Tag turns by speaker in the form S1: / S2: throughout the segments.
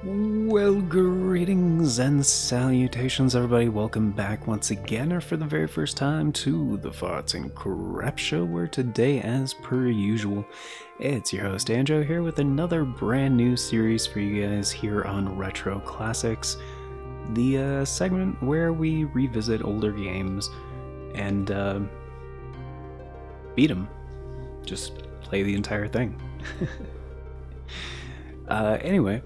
S1: Well, greetings and salutations, everybody. Welcome back once again, or for the very first time, to the Farts and Crap Show, where today, as per usual, it's your host, Anjo, here with another brand new series for you guys here on Retro Classics, the segment where we revisit older games and beat them. Just play the entire thing. Anyway,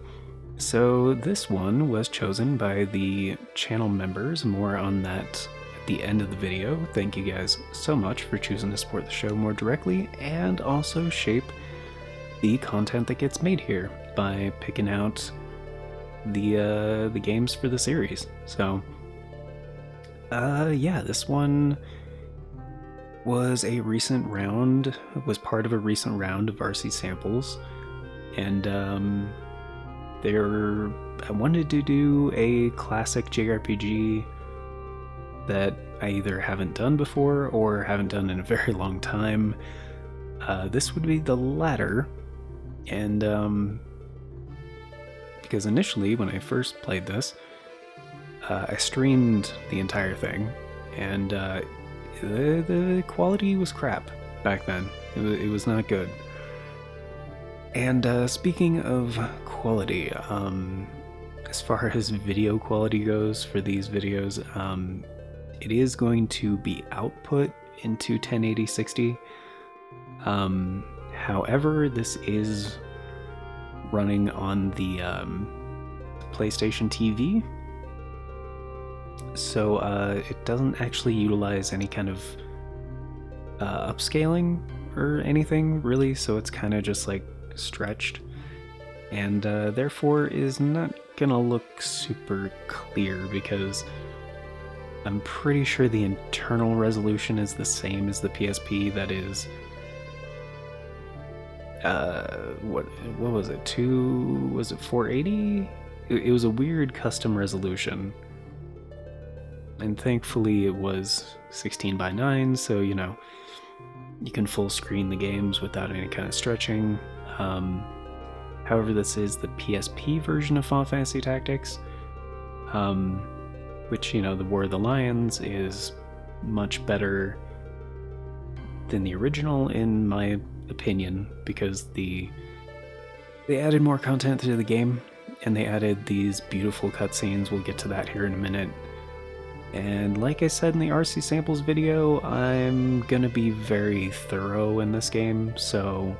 S1: so this one was chosen by the channel members. More on that at the end of the video. Thank you guys so much for choosing to support the show more directly and also shape the content that gets made here by picking out the games for the series. So yeah, this one was part of a recent round of RC samples, and I wanted to do a classic JRPG that I either haven't done before or haven't done in a very long time. This would be the latter, and because initially when I first played this, I streamed the entire thing, and the quality was crap back then. It was not good. And speaking of quality, as far as video quality goes for these videos, it is going to be output into 1080-60. However, this is running on the PlayStation TV, so it doesn't actually utilize any kind of upscaling or anything, really, so it's kind of just like stretched, and therefore is not gonna look super clear, because I'm pretty sure the internal resolution is the same as the PSP. That is what was it, 480? It was a weird custom resolution, and thankfully it was 16:9, so you know, you can full screen the games without any kind of stretching. However, this is the PSP version of Final Fantasy Tactics, which, you know, the War of the Lions is much better than the original, in my opinion, because they added more content to the game, and they added these beautiful cutscenes. We'll get to that here in a minute. And like I said in the RC Samples video, I'm gonna be very thorough in this game, so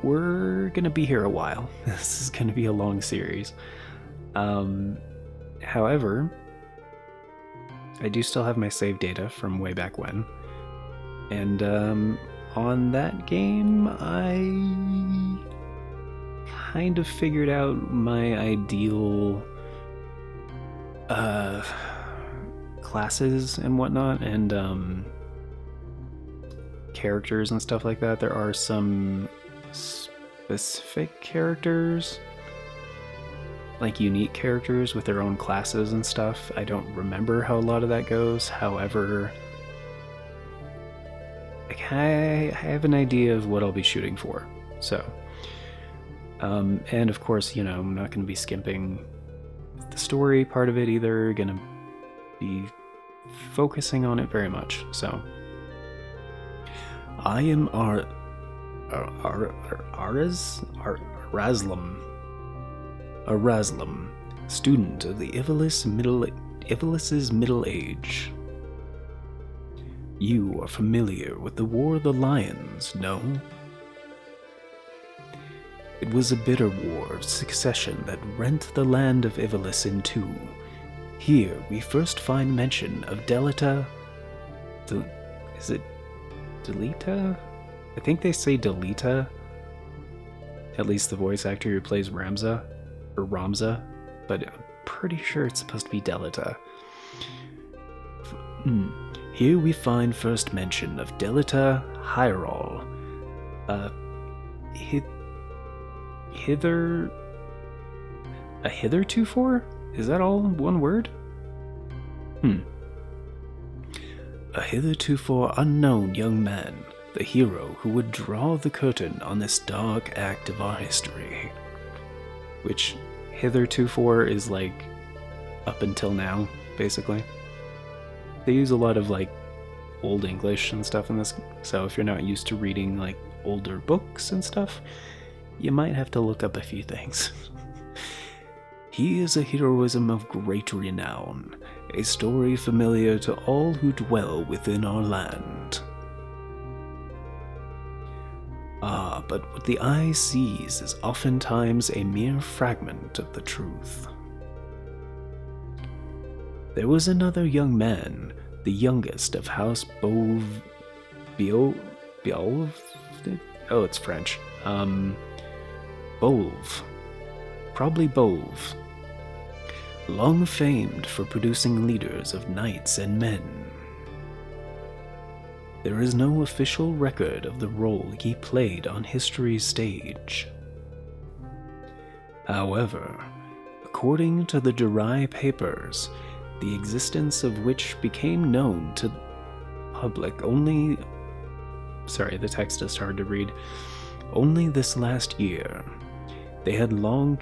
S1: we're gonna be here a while. This is gonna be a long series. However, I do still have my save data from way back when, and on that game, I kind of figured out my ideal classes and whatnot, and characters and stuff like that. There are some specific characters, like unique characters with their own classes and stuff. I don't remember how a lot of that goes. However, I have an idea of what I'll be shooting for. So, and of course, you know, I'm not going to be skimping the story part of it either. Going to be focusing on it very much. So, I am Eraslam, student of the Ivilis's middle age. You are familiar with the War of the Lions, no? It was a bitter war of succession that rent the land of Ivilis in two. Here we first find mention of Delita. Is it Delita? I think they say Delita. At least the voice actor who plays Ramza, but I'm pretty sure it's supposed to be Delita. Here we find first mention of Delita Hyrule. Hithertofore? Is that all one word? A hithertofore unknown young man, the hero who would draw the curtain on this dark act of our history. which hitherto is like up until now, basically. They use a lot of like old English and stuff in this, so if you're not used to reading like older books and stuff, you might have to look up a few things. He is a heroism of great renown, a story familiar to all who dwell within our land. Ah, but what the eye sees is oftentimes a mere fragment of the truth. There was another young man, the youngest of House Beauve. Oh, it's French. Beauve. Probably Beauve. Long famed for producing leaders of knights and men. There is no official record of the role he played on history's stage. However, according to the Durai papers, the existence of which became known to the public only... Sorry, the text is hard to read. Only this last year. They had long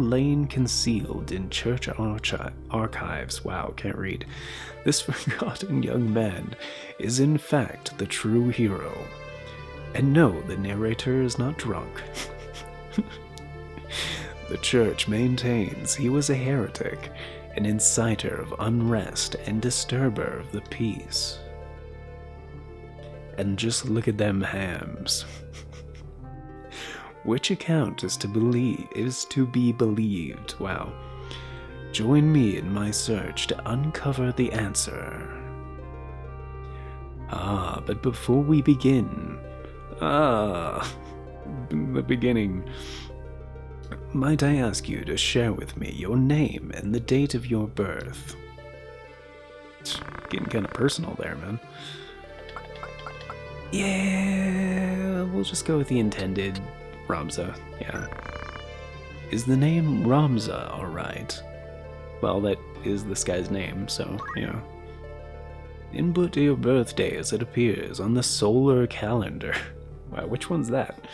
S1: lain concealed in church archives. Wow, can't read. This forgotten young man is in fact the true hero. And no, the narrator is not drunk. The church maintains he was a heretic, an inciter of unrest and disturber of the peace. And just look at them hams. Which account is to be believed? Wow. Join me in my search to uncover the answer. Ah, but before we begin... the beginning. Might I ask you to share with me your name and the date of your birth? It's getting kind of personal there, man. Yeah, we'll just go with the intended Ramza, yeah. Is the name Ramza alright? Well, that is this guy's name, so, yeah. Input your birthday as it appears on the solar calendar. Wow, which one's that?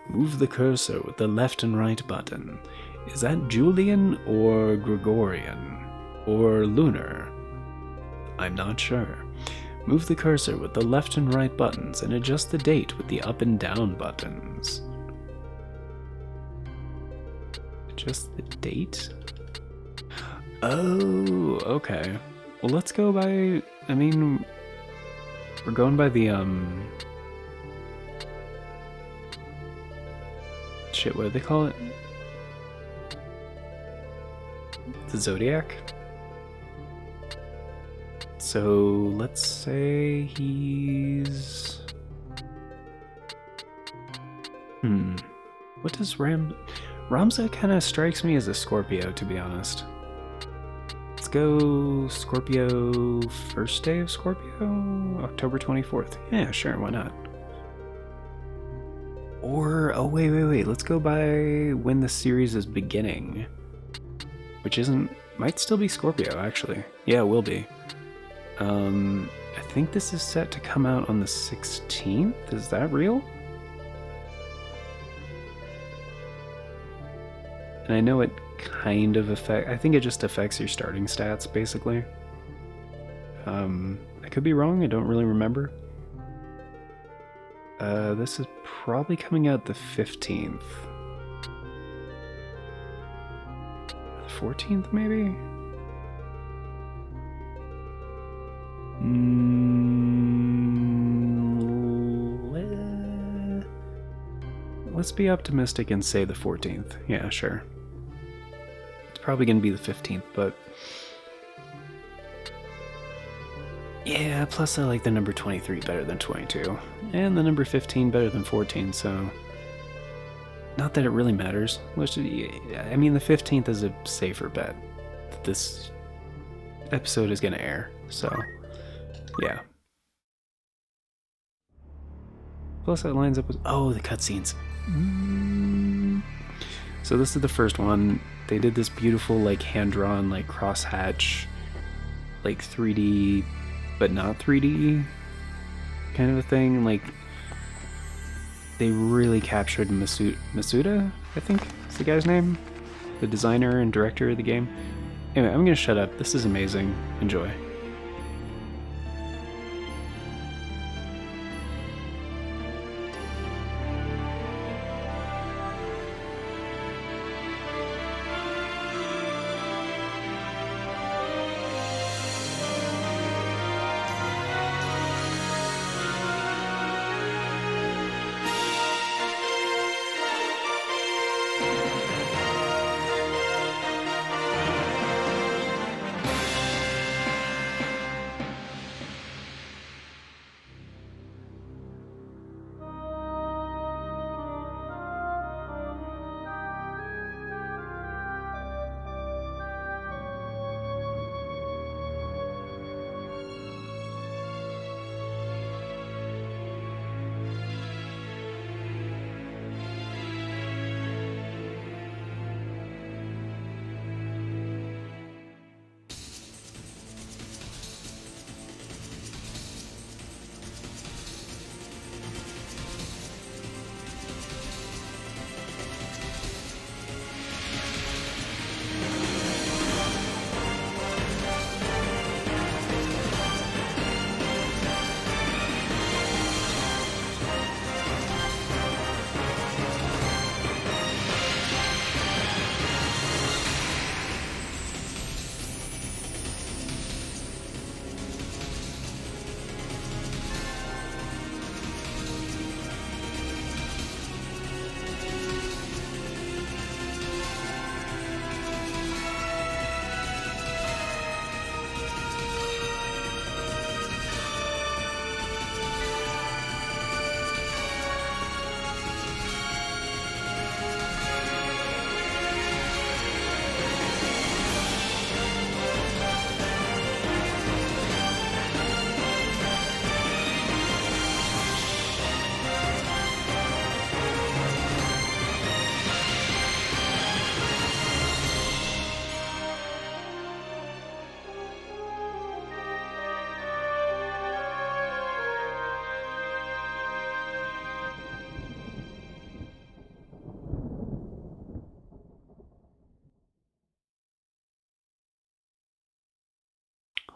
S1: Move the cursor with the left and right button. Is that Julian or Gregorian? Or lunar? I'm not sure. Move the cursor with the left and right buttons and adjust the date with the up and down buttons. Adjust the date? Oh, okay. Well, let's go by... I mean... We're going by the, Shit, what do they call it? The Zodiac? So, let's say he's... What does Ramza kind of strikes me as a Scorpio, to be honest. Let's go Scorpio, first day of Scorpio? October 24th. Yeah, sure, why not? Or, oh wait, let's go by when the series is beginning. Which might still be Scorpio, actually. Yeah, it will be. I think this is set to come out on the 16th, is that real? And I know it kind of I think it just affects your starting stats, basically. I could be wrong, I don't really remember. This is probably coming out the 15th. The 14th, maybe? Let's be optimistic and say the 14th. Yeah, sure. It's probably going to be the 15th, but... Yeah, plus I like the number 23 better than 22. And the number 15 better than 14, so... Not that it really matters. I mean, the 15th is a safer bet. This episode is going to air, so... Yeah. Plus that lines up with... Oh, the cutscenes. So this is the first one. They did this beautiful, like, hand-drawn, like, crosshatch, like, 3D... but not 3D kind of a thing. Like, they really captured Masuda? I think is the guy's name. The designer and director of the game. Anyway, I'm gonna shut up. This is amazing. Enjoy.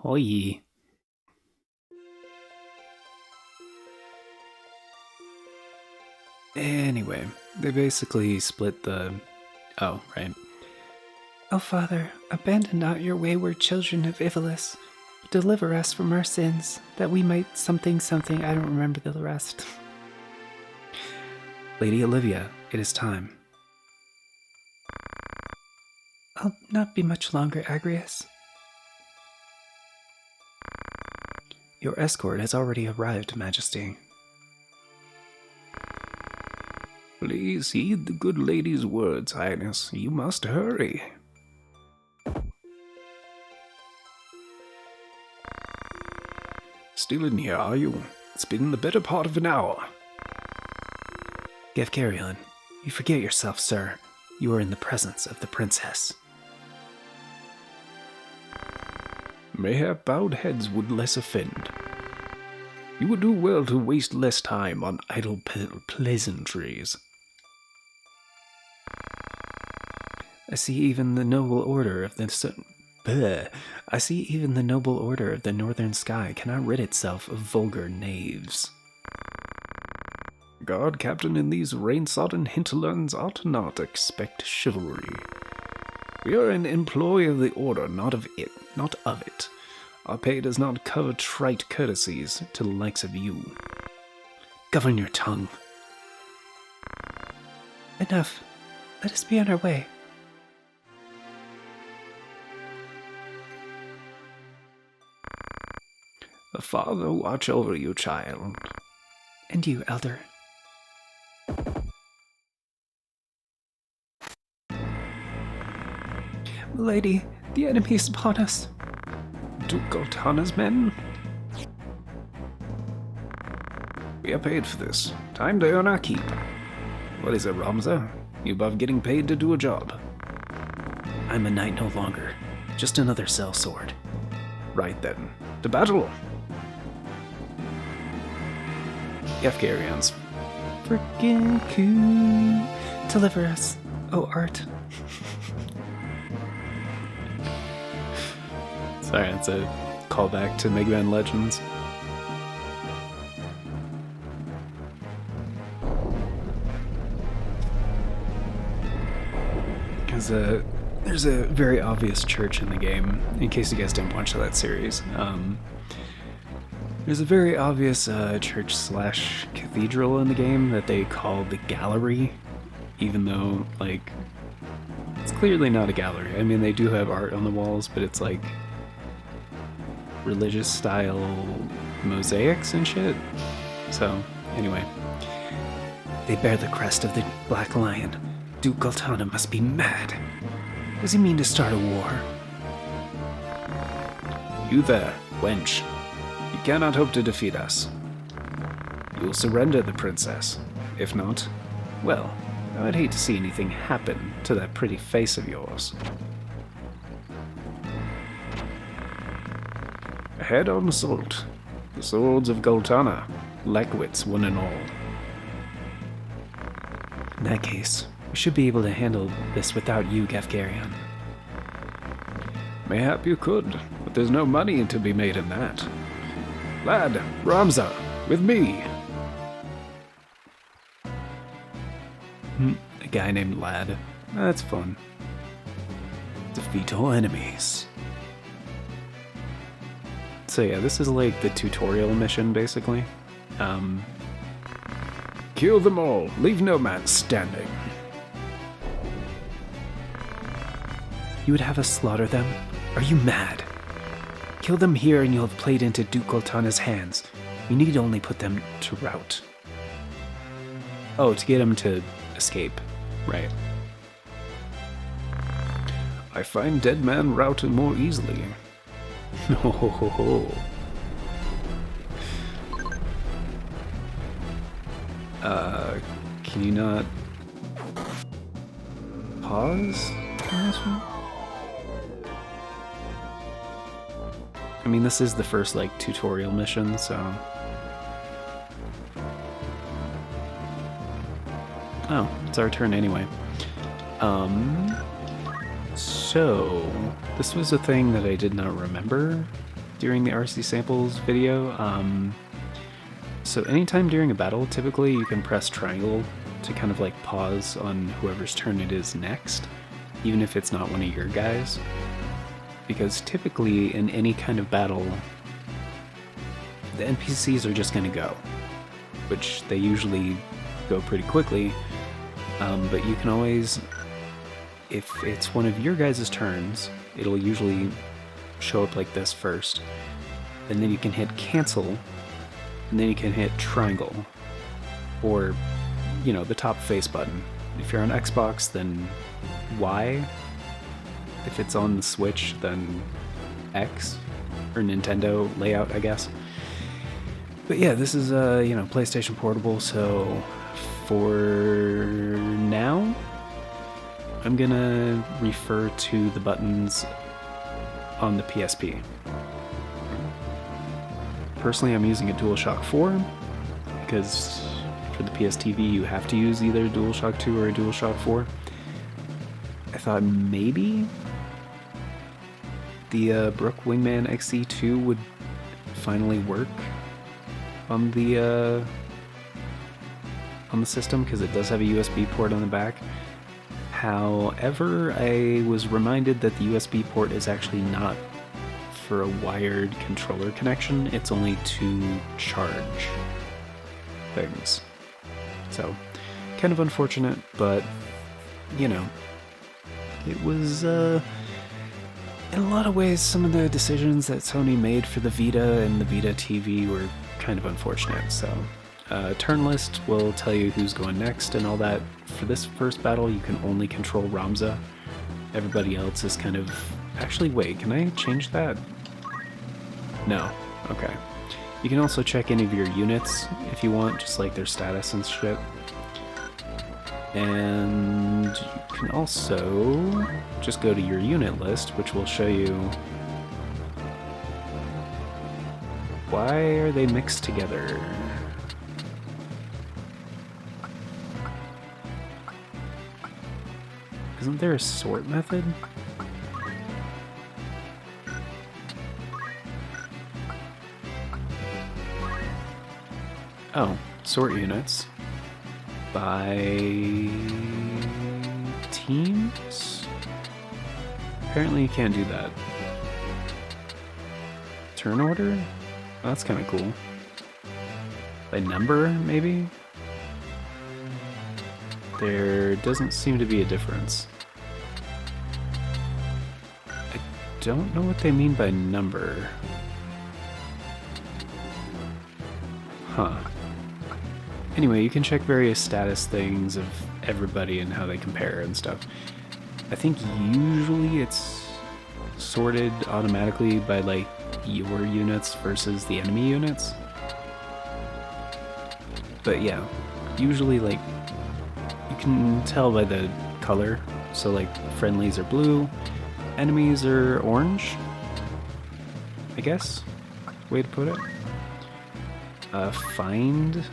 S1: Oi. Anyway, they basically split the... Oh, right.
S2: O Father, abandon not your wayward children of Ivolus, but deliver us from our sins, that we might something, I don't remember the rest.
S1: Lady Olivia, it is time.
S2: I'll not be much longer, Agrias.
S1: Your escort has already arrived, Majesty.
S3: Please heed the good lady's words, Highness. You must hurry. Still in here, are you? It's been the better part of an hour.
S1: Gevkarion, you forget yourself, sir. You are in the presence of the princess.
S3: Mayhap bowed heads would less offend. You would do well to waste less time on idle pleasantries.
S1: I see even the noble order of the northern sky cannot rid itself of vulgar knaves.
S3: Guard captain in these rain-sodden hinterlands ought not expect chivalry. We are an employee of the order, not of it. Our pay does not cover trite courtesies to the likes of you.
S1: Govern your tongue.
S2: Enough. Let us be on our way.
S3: The Father watch over you, child.
S2: And you, Elder. Milady, the enemy is upon us.
S3: Duke Goltana's men? We are paid for this. Time to earn our keep. What is it, Ramza? You above getting paid to do a job?
S1: I'm a knight no longer. Just another sellsword.
S3: Right then. To battle!
S1: Gevkarion's
S2: Freaking cool. Deliver us. Oh, art.
S1: Sorry, that's a callback to Mega Man Legends. Because there's a very obvious church in the game, in case you guys didn't watch that series. There's a very obvious church/cathedral in the game that they call the gallery, even though, like, it's clearly not a gallery. I mean, they do have art on the walls, but it's like religious style mosaics and shit. So, anyway.
S2: They bear the crest of the Black Lion. Duke Goltana must be mad. Does he mean to start a war?
S3: You there, wench. You cannot hope to defeat us. You will surrender the princess. If not, well, I would hate to see anything happen to that pretty face of yours. Head on assault. The swords of Goltana, Leckwitz one and all.
S2: In that case, we should be able to handle this without you, Gafgarion.
S3: Mayhap you could, but there's no money to be made in that. Lad, Ramza, with me!
S1: A guy named Lad. That's fun. Defeat all enemies. So yeah, this is like the tutorial mission, basically.
S3: Kill them all, leave no man standing.
S2: You would have us slaughter them? Are you mad? Kill them here and you'll have played into Duke Goltana's hands. You need only put them to rout.
S1: Oh, to get him to escape. Right.
S3: I find dead man routed more easily.
S1: Ho ho ho ho. Can you not pause on this one? I mean, this is the first, like, tutorial mission, so... Oh, it's our turn anyway. So... This was a thing that I did not remember during the RC Samples video. So anytime during a battle, typically you can press triangle to kind of, like, pause on whoever's turn it is next, even if it's not one of your guys. Because typically in any kind of battle, the NPCs are just going to go, which they usually go pretty quickly, but you can always, if it's one of your guys' turns, it'll usually show up like this first, and then you can hit cancel, and then you can hit triangle, or, you know, the top face button. If you're on Xbox, then Y. If it's on the Switch, then X, or Nintendo layout, I guess. But yeah, this is, you know, PlayStation Portable, so for now, I'm gonna refer to the buttons on the PSP. Personally, I'm using a DualShock 4, because for the PS TV, you have to use either a DualShock 2 or a DualShock 4. I thought maybe the Brook Wingman XE2 would finally work on the system, because it does have a USB port on the back. However, I was reminded that the USB port is actually not for a wired controller connection, it's only to charge things. So, kind of unfortunate, but, you know, it was, in a lot of ways, some of the decisions that Sony made for the Vita and the Vita TV were kind of unfortunate, so... turn list will tell you who's going next and all that. For this first battle, you can only control Ramza. Everybody else is kind of... Actually, wait, can I change that? No. Okay. You can also check any of your units if you want, just like their status and shit. And you can also just go to your unit list, which will show you... Why are they mixed together? Isn't there a sort method? Oh, sort units by teams? Apparently you can't do that. Turn order? Oh, that's kind of cool. By number, maybe? There doesn't seem to be a difference. I don't know what they mean by number. Huh. Anyway, you can check various status things of everybody and how they compare and stuff. I think usually it's sorted automatically by like your units versus the enemy units. But yeah, usually like you can tell by the color. So like friendlies are blue, enemies are orange, I guess, way to put it. Find.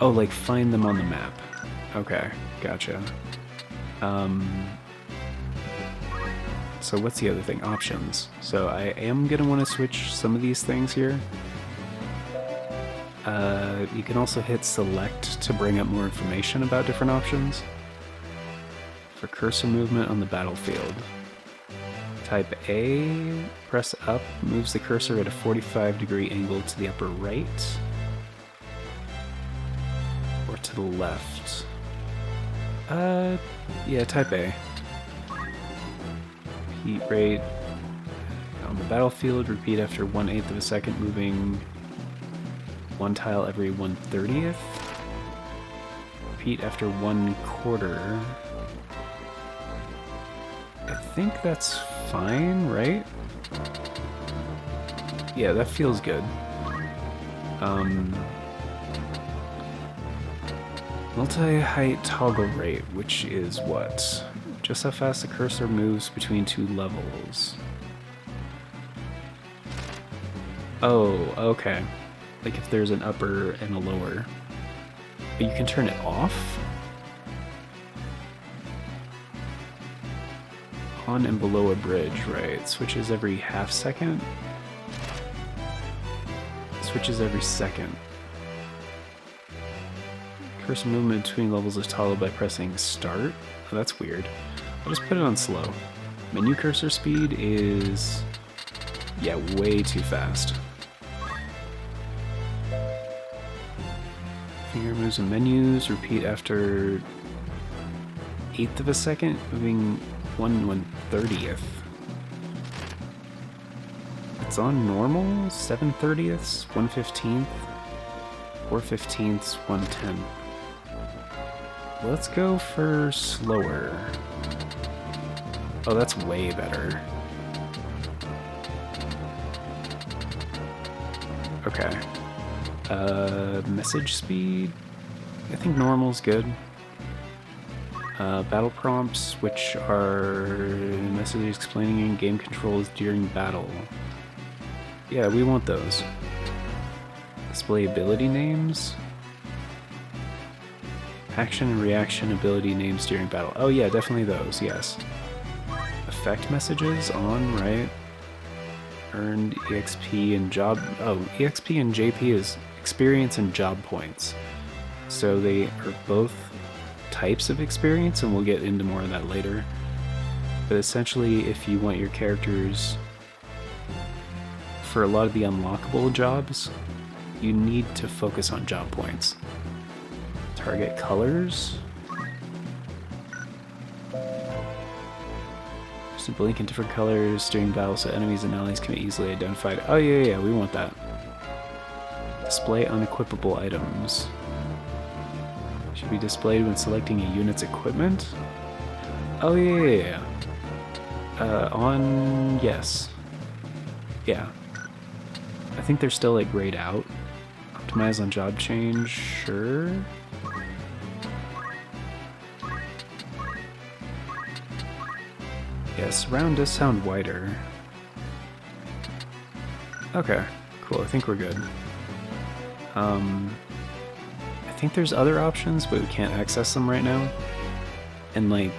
S1: Oh, like find them on the map. Okay, gotcha. So what's the other thing? Options. So I am gonna want to switch some of these things here. You can also hit select to bring up more information about different options. For cursor movement on the battlefield. Type A, press up, moves the cursor at a 45-degree angle to the upper right. Or to the left. Yeah, type A. Heat rate on the battlefield, repeat after 1/8 of a second, moving one tile every 1/30th. Repeat after 1/4. I think that's fine, right? Yeah, that feels good. Multi-height toggle rate, which is what? Just how fast the cursor moves between two levels. Oh, okay. Like if there's an upper and a lower. But you can turn it off? On and below a bridge, right? Switches every half second? Switches every second. Cursor movement between levels is toggled by pressing start. Oh, that's weird. I'll just put it on slow. Menu cursor speed is... yeah, way too fast. Finger moves in menus, repeat after 1/8 of a second, moving 1/130th. It's on normal, 7/30ths, 1/15th, 4/15ths, 1/10. Let's go for slower. Oh, that's way better. Okay. Message speed? I think normal's good. Battle prompts, which are messages explaining game controls during battle. Yeah, we want those. Display ability names? Action and reaction ability names during battle. Oh yeah, definitely those, yes. Effect messages on, right? Earned EXP and job... oh, EXP and JP is experience and job points. So they are both types of experience, and we'll get into more of that later. But essentially, if you want your characters... for a lot of the unlockable jobs, you need to focus on job points. Target colors. Just blink in different colors during battle so enemies and allies can be easily identified. Oh yeah, we want that. Display unequipable items. Should be displayed when selecting a unit's equipment. Oh yeah. On yes. Yeah. I think they're still like grayed out. Optimize on job change, sure. Yes, round does sound wider. Okay, cool, I think we're good. I think there's other options, but we can't access them right now. And like,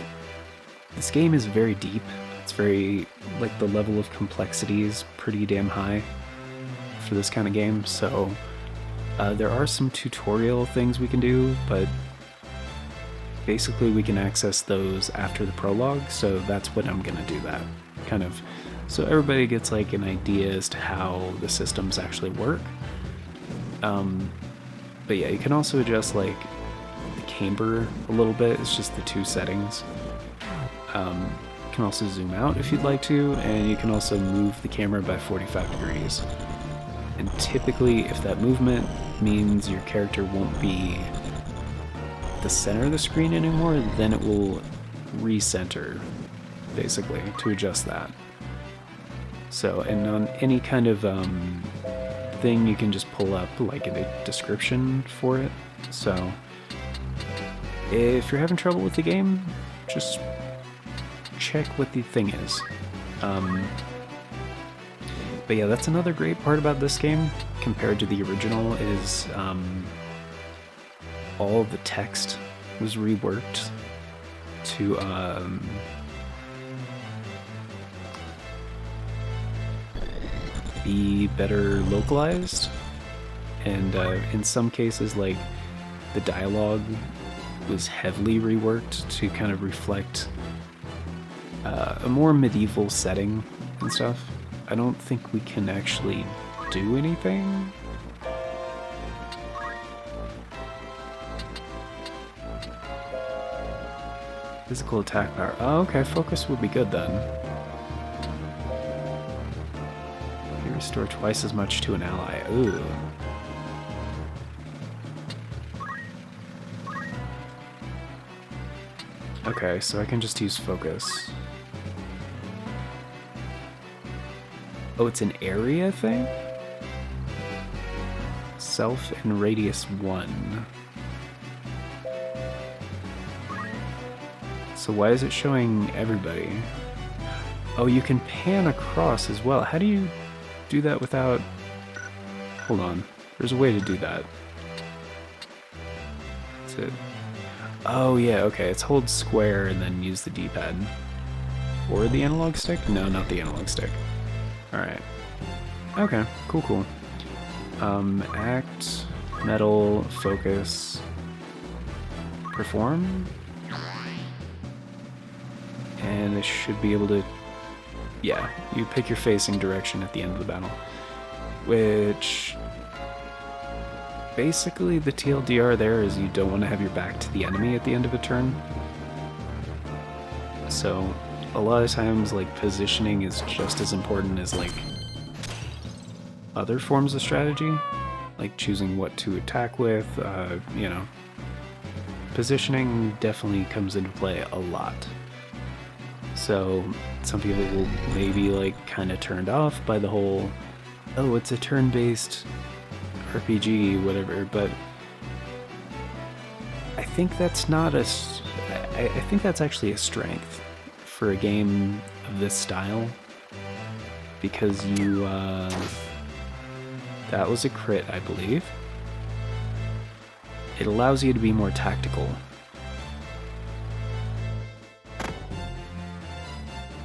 S1: this game is very deep. It's very, like, the level of complexity is pretty damn high for this kind of game. So there are some tutorial things we can do, but basically we can access those after the prologue. So that's what I'm gonna do, that kind of, so everybody gets like an idea as to how the systems actually work. But yeah, you can also adjust like the camber a little bit. It's just the 2 settings. You can also zoom out if you'd like to, and you can also move the camera by 45 degrees. And typically, if that movement means your character won't be the center of the screen anymore, then it will recenter, basically, to adjust that. So, and on any kind of thing, you can just pull up like a description for it. So, if you're having trouble with the game, just check what the thing is. But yeah, that's another great part about this game compared to the original is all the text was reworked to be better localized, and in some cases, like, the dialogue was heavily reworked to kind of reflect a more medieval setting and stuff. I don't think we can actually do anything. Physical attack power. Oh, okay, focus would be good then. You restore twice as much to an ally. Ooh. Okay, so I can just use focus. Oh, it's an area thing? Self and radius 1. So why is it showing everybody? Oh, you can pan across as well. How do you do that without... Hold on. There's a way to do that. That's it. Oh, yeah, okay. It's hold square and then use the D-pad. Or the analog stick? No, not the analog stick. Alright. Okay, cool. Act, metal, focus, perform. And it should be able to... Yeah, you pick your facing direction at the end of the battle. Which... Basically, the TLDR there is you don't want to have your back to the enemy at the end of a turn. So, a lot of times, like, positioning is just as important as, like, other forms of strategy. Like choosing what to attack with, you know. Positioning definitely comes into play a lot. So, some people will maybe, like, kind of turned off by the whole, oh, it's a turn-based RPG, whatever, but I think that's not a... I think that's actually a strength for a game of this style, because you, that was a crit, I believe. It allows you to be more tactical.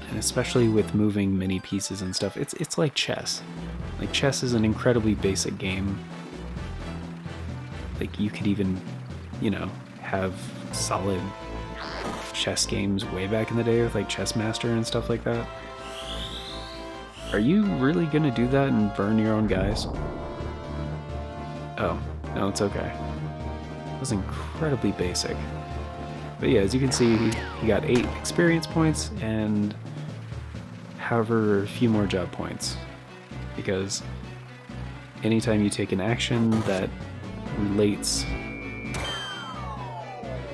S1: And especially with moving many pieces and stuff, it's like chess. Like, chess is an incredibly basic game. Like, you could even, you know, have solid chess games way back in the day with, like, Chess Master and stuff like that. Are you really gonna do that and burn your own guys? Oh, no, it's okay. It was incredibly basic. But yeah, as you can see, he got 8 experience points and however a few more job points. Because anytime you take an action that relates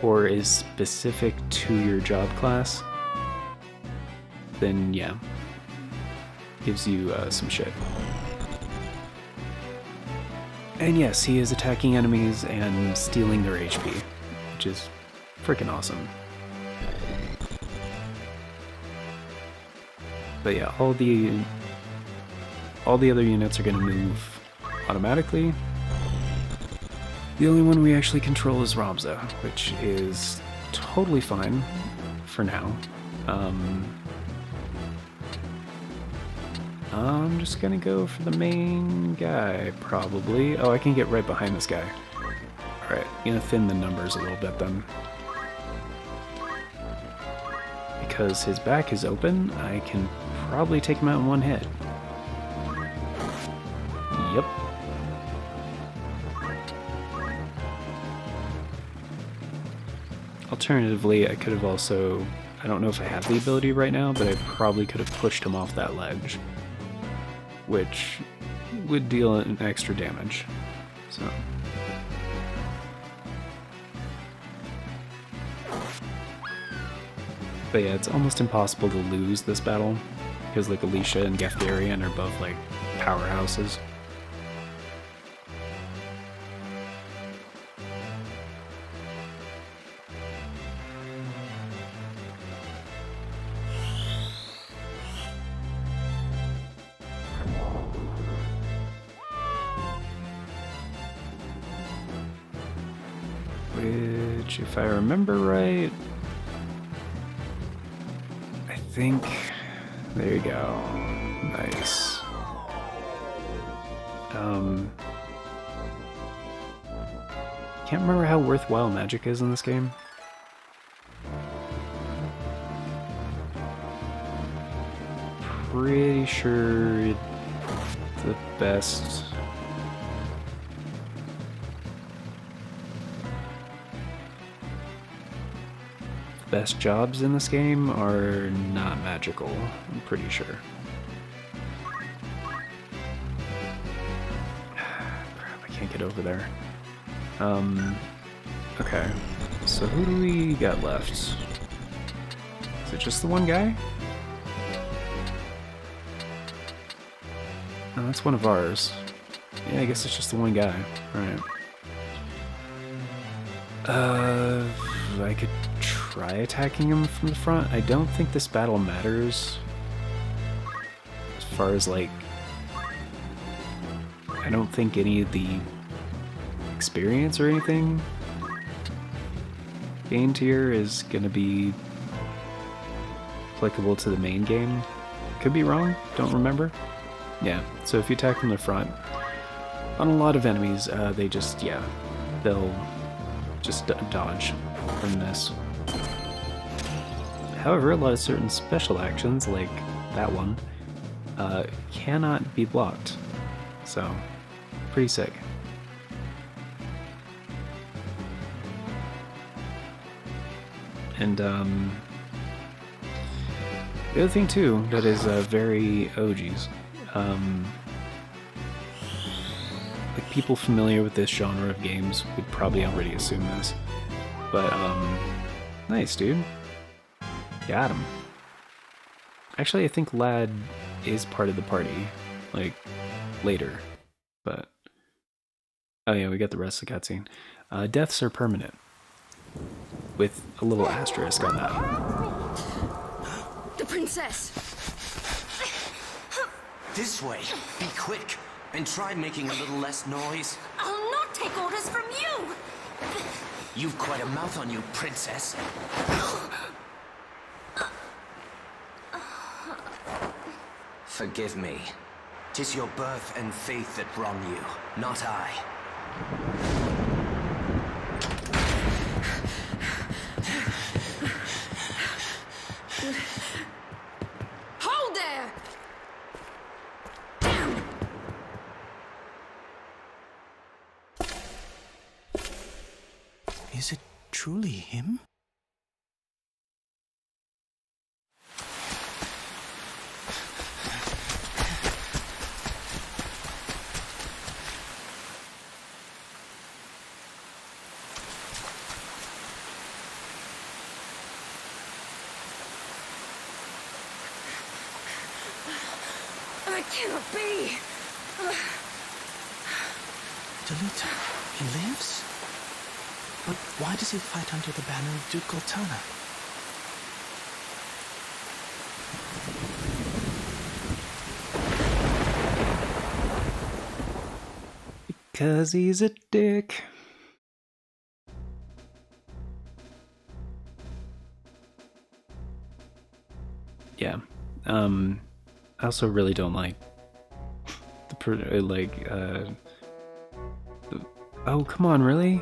S1: or is specific to your job class, then yeah, gives you some shit. And yes, he is attacking enemies and stealing their HP, which is freaking awesome. But yeah, all the other units are going to move automatically. The only one we actually control is Ramza, which is totally fine for now. I'm just gonna go for the main guy, probably. Oh, I can get right behind this guy. Alright, gonna thin the numbers a little bit then. Because his back is open, I can probably take him out in one hit. Yep. Alternatively, I could have also... I don't know if I have the ability right now, but I probably could have pushed him off that ledge, which would deal an extra damage. So... But yeah, it's almost impossible to lose this battle, because like Alicia and Gaftarian are both like powerhouses. Which, if I remember right, I think, there you go, nice. Can't remember how worthwhile magic is in this game. Pretty sure the best... best jobs in this game are not magical, I'm pretty sure. Crap, I can't get over there. Okay, so who do we got left? Is it just the one guy? Oh, that's one of ours. Yeah, I guess it's just the one guy. Alright. I could try attacking him from the front. I don't think this battle matters as far as like, I don't think any of the experience or anything gained here is gonna be applicable to the main game. Could be wrong, don't remember. Yeah, so if you attack from the front, on a lot of enemies, they just, yeah, they'll just dodge from this. However, a lot of certain special actions, like that one, cannot be blocked. So, pretty sick. And, the other thing, too, that is very OGs, like, people familiar with this genre of games would probably already assume this. But, nice, dude. Got him. Actually, I think Lad is part of the party, like, later. But, oh yeah, we got the rest of the cutscene. Deaths are permanent, with a little asterisk on that.
S4: The princess!
S5: This way. Be quick. And try making a little less noise.
S4: I'll not take orders from you!
S5: You've quite a mouth on you, princess. Forgive me. 'Tis your birth and faith that wrong you, not I.
S4: Hold there!
S5: Is it truly him?
S4: It cannot be!
S5: Delita, he lives? But why does he fight under the banner of Duke Goltana?
S1: Because he's a dick. yeah. I also really don't like oh, come on, really?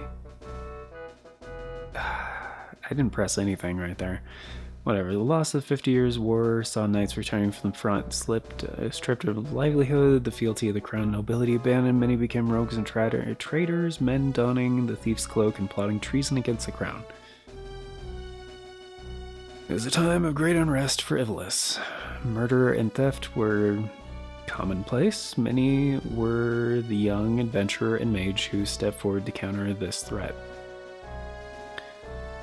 S1: I didn't press anything right there. Whatever. The loss of the 50 Years' War saw knights returning from the front stripped of livelihood, the fealty of the crown nobility abandoned, many became rogues and traitors, men donning the thief's cloak and plotting treason against the crown. It was a time of great unrest for Ivalice. Murder and theft were commonplace. Many were the young adventurer and mage who stepped forward to counter this threat.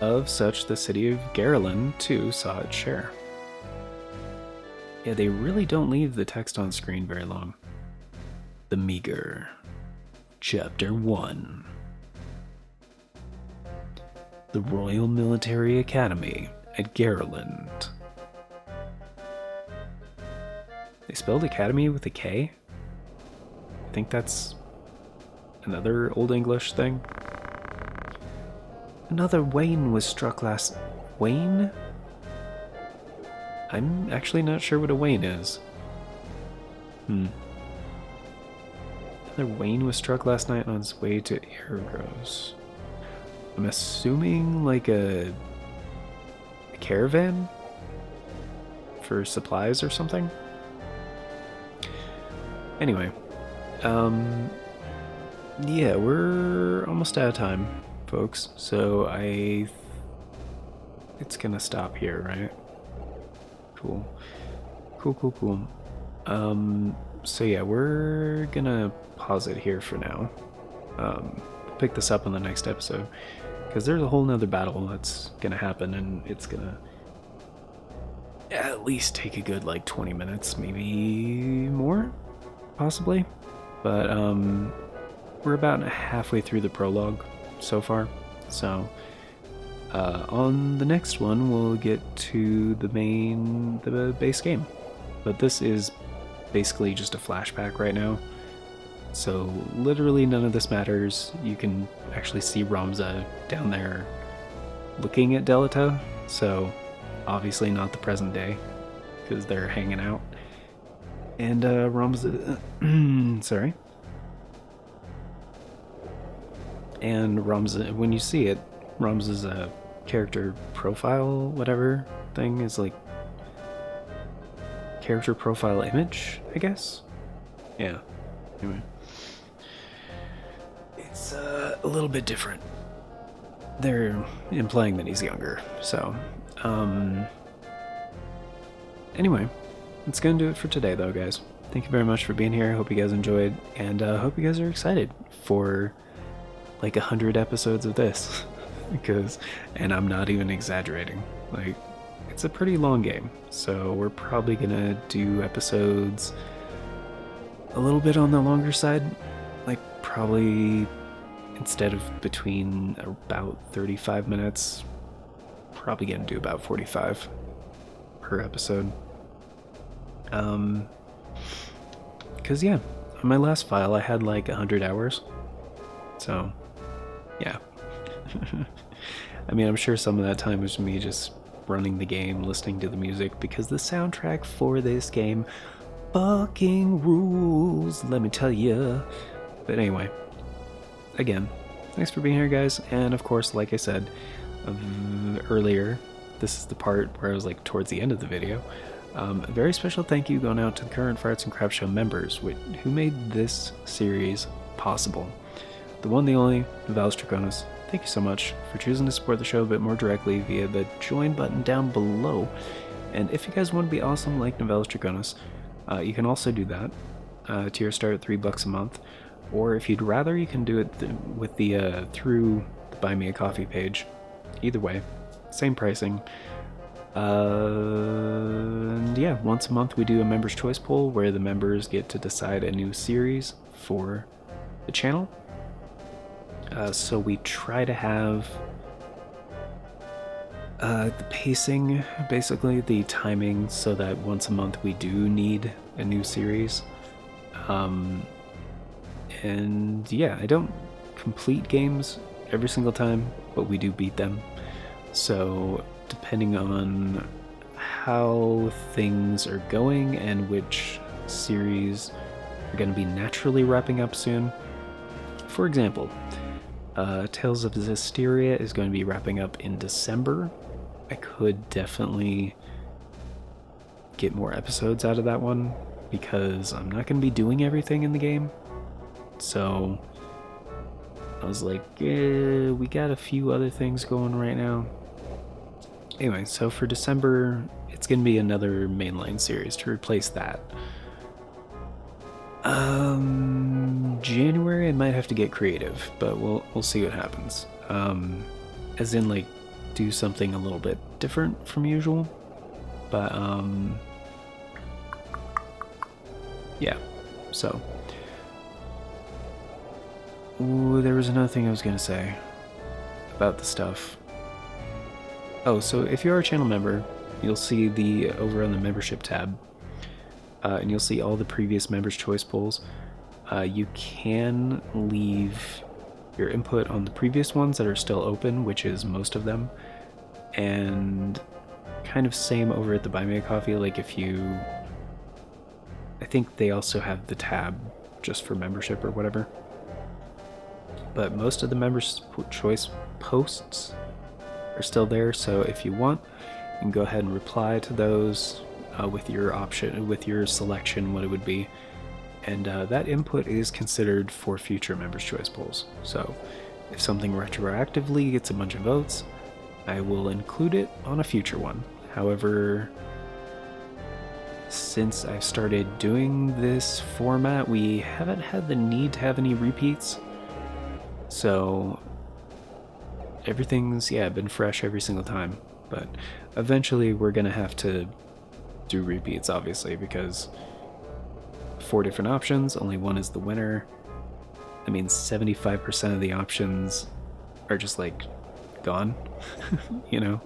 S1: Of such, the city of Garland, too, saw its share. Yeah, they really don't leave the text on screen very long. The Meager. Chapter 1. The Royal Military Academy at Garland. They spelled Academy with a K? I think that's another Old English thing. Another Wayne was struck last... Wayne? I'm actually not sure what a Wayne is. Another Wayne was struck last night on his way to Argos. I'm assuming like a caravan? For supplies or something? Anyway. Yeah, we're almost out of time, folks, so it's gonna stop here, right? Cool. So yeah, we're gonna pause it here for now. Pick this up on the next episode, because there's a whole nother battle that's gonna happen, and it's gonna at least take a good like 20 minutes, maybe more, possibly. But we're about halfway through the prologue so far, so on the next one we'll get to the base game, but this is basically just a flashback right now, so literally none of this matters. You can actually see Ramza down there looking at Delita, so obviously not the present day because they're hanging out, and Ramza sorry. And Ramza, when you see it, Ramza's character profile, whatever thing, is like character profile image, I guess? Yeah. Anyway. It's a little bit different. They're implying that he's younger, so. Anyway, that's gonna do it for today, though, guys. Thank you very much for being here. Hope you guys enjoyed, and hope you guys are excited for like 100 episodes of this, and I'm not even exaggerating, like, it's a pretty long game, so we're probably gonna do episodes a little bit on the longer side, like probably instead of between about 35 minutes, probably gonna do about 45 per episode, because yeah, on my last file I had like 100 hours, so yeah. I mean, I'm sure some of that time was me just running the game, listening to the music, because the soundtrack for this game fucking rules, let me tell ya. But anyway, again, thanks for being here, guys, and of course, like I said earlier, this is the part where I was like towards the end of the video. A very special thank you going out to the current Farts and Crap Show members who made this series possible. The one, the only, Novalis Draconis. Thank you so much for choosing to support the show a bit more directly via the join button down below. And if you guys want to be awesome like Novalis Draconis, you can also do that. Tier start at $3 a month. Or if you'd rather, you can do it with the through the Buy Me a Coffee page. Either way, same pricing. And yeah, once a month we do a members choice poll where the members get to decide a new series for the channel. So we try to have the pacing, basically the timing, so that once a month we do need a new series. And yeah, I don't complete games every single time, but we do beat them. So depending on how things are going and which series are going to be naturally wrapping up soon. For example, Tales of Zestiria is going to be wrapping up in December. I could definitely get more episodes out of that one because I'm not going to be doing everything in the game. So I was like, we got a few other things going right now. Anyway, so for December, it's going to be another mainline series to replace that. January I might have to get creative, but we'll see what happens. As in, like, do something a little bit different from usual. But yeah. So there was another thing I was gonna say about the stuff. Oh, so if you're a channel member, you'll see the over on the membership tab. And you'll see all the previous members' choice polls. You can leave your input on the previous ones that are still open, which is most of them. And kind of same over at the Buy Me a Coffee. Like if you... I think they also have the tab just for membership or whatever. But most of the members' choice posts are still there, so if you want, you can go ahead and reply to those. With your option, with your selection, what it would be, and that input is considered for future members' choice polls. So, if something retroactively gets a bunch of votes, I will include it on a future one. However, since I've started doing this format, we haven't had the need to have any repeats. So, everything's been fresh every single time. But eventually, we're gonna have to do repeats, obviously, because 4 different options, only one is the winner. I mean, 75% of the options are just like gone, you know,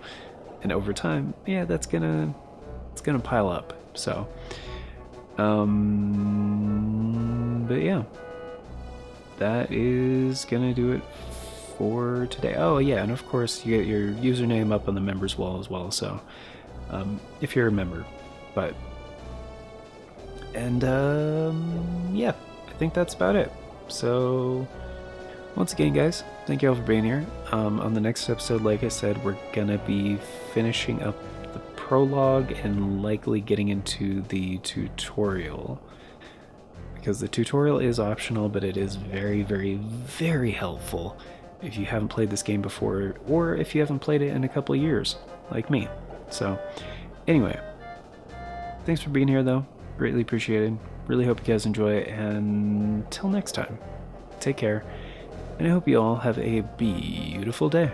S1: and over time, it's gonna pile up. So, but yeah, that is gonna do it for today. Oh yeah, and of course you get your username up on the members wall as well. So, if you're a member. But, and yeah, I think that's about it. So, once again, guys, thank you all for being here. On the next episode, like I said, we're gonna be finishing up the prologue and likely getting into the tutorial. Because the tutorial is optional, but it is very, very, very helpful if you haven't played this game before, or if you haven't played it in a couple of years, like me. So, anyway. Thanks for being here, though. Greatly appreciated. Really hope you guys enjoy it. And until next time, take care. And I hope you all have a beautiful day.